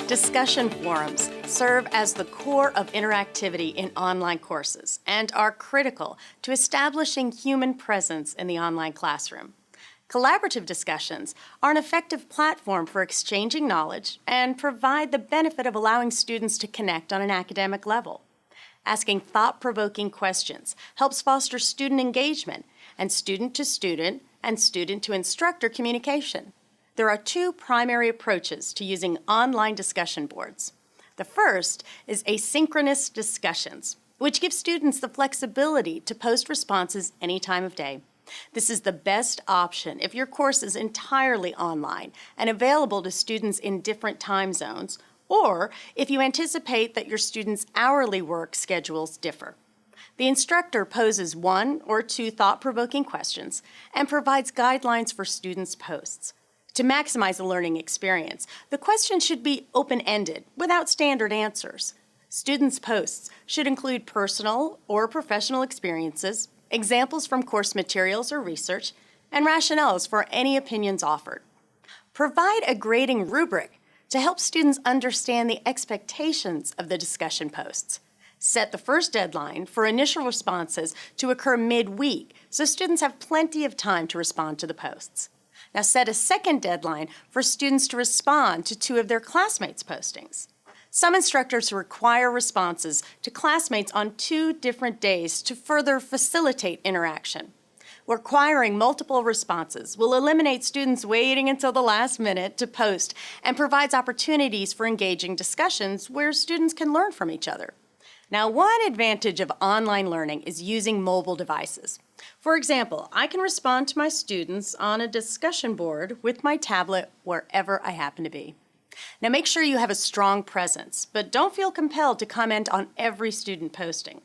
Discussion forums serve as the core of interactivity in online courses and are critical to establishing human presence in the online classroom. Collaborative discussions are an effective platform for exchanging knowledge and provide the benefit of allowing students to connect on an academic level. Asking thought-provoking questions helps foster student engagement and student-to-student and student-to-instructor communication. There are two primary approaches to using online discussion boards. The first is asynchronous discussions, which gives students the flexibility to post responses any time of day. This is the best option if your course is entirely online and available to students in different time zones, or if you anticipate that your students' hourly work schedules differ. The instructor poses one or two thought-provoking questions and provides guidelines for students' posts. To maximize the learning experience, the question should be open-ended, without standard answers. Students' posts should include personal or professional experiences, examples from course materials or research, and rationales for any opinions offered. Provide a grading rubric to help students understand the expectations of the discussion posts. Set the first deadline for initial responses to occur mid-week so students have plenty of time to respond to the posts. Now set a second deadline for students to respond to two of their classmates' postings. Some instructors require responses to classmates on 2 different days to further facilitate interaction. Requiring multiple responses will eliminate students waiting until the last minute to post and provides opportunities for engaging discussions where students can learn from each other. Now, one advantage of online learning is using mobile devices. For example, I can respond to my students on a discussion board with my tablet wherever I happen to be. Now, make sure you have a strong presence, but don't feel compelled to comment on every student posting.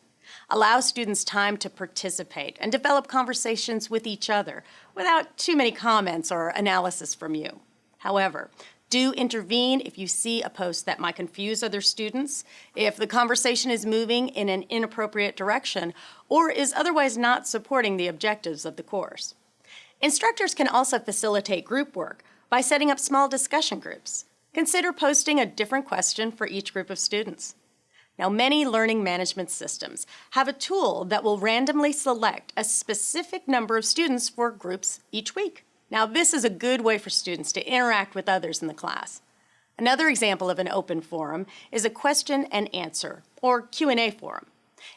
Allow students time to participate and develop conversations with each other without too many comments or analysis from you. However, do intervene if you see a post that might confuse other students, if the conversation is moving in an inappropriate direction, or is otherwise not supporting the objectives of the course. Instructors can also facilitate group work by setting up small discussion groups. Consider posting a different question for each group of students. Now, many learning management systems have a tool that will randomly select a specific number of students for groups each week. Now, this is a good way for students to interact with others in the class. Another example of an open forum is a question and answer, or Q&A forum.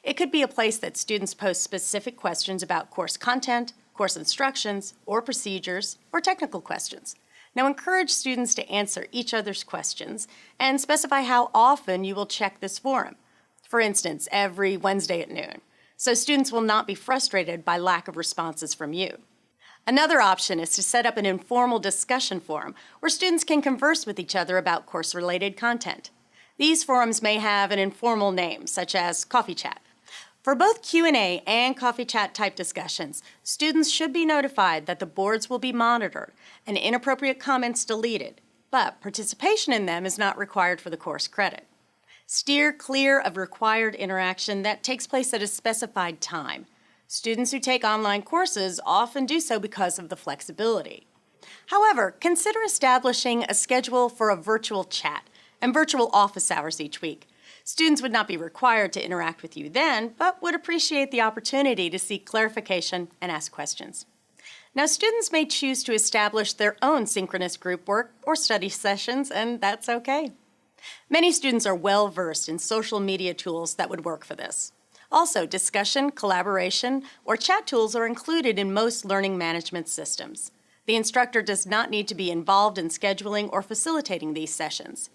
It could be a place that students post specific questions about course content, course instructions, or procedures, or technical questions. Now, encourage students to answer each other's questions and specify how often you will check this forum. For instance, every Wednesday at noon, so students will not be frustrated by lack of responses from you. Another option is to set up an informal discussion forum where students can converse with each other about course-related content. These forums may have an informal name, such as Coffee Chat. For both Q&A and Coffee Chat type discussions, students should be notified that the boards will be monitored and inappropriate comments deleted, but participation in them is not required for the course credit. Steer clear of required interaction that takes place at a specified time. Students who take online courses often do so because of the flexibility. However, consider establishing a schedule for a virtual chat and virtual office hours each week. Students would not be required to interact with you then, but would appreciate the opportunity to seek clarification and ask questions. Now, students may choose to establish their own synchronous group work or study sessions, and that's okay. Many students are well-versed in social media tools that would work for this. Also, discussion, collaboration, or chat tools are included in most learning management systems. The instructor does not need to be involved in scheduling or facilitating these sessions.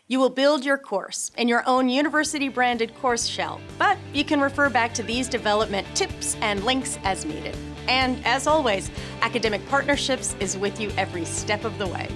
You will build your course in your own university-branded course shell, but you can refer back to these development tips and links as needed. And as always, Academic Partnerships is with you every step of the way.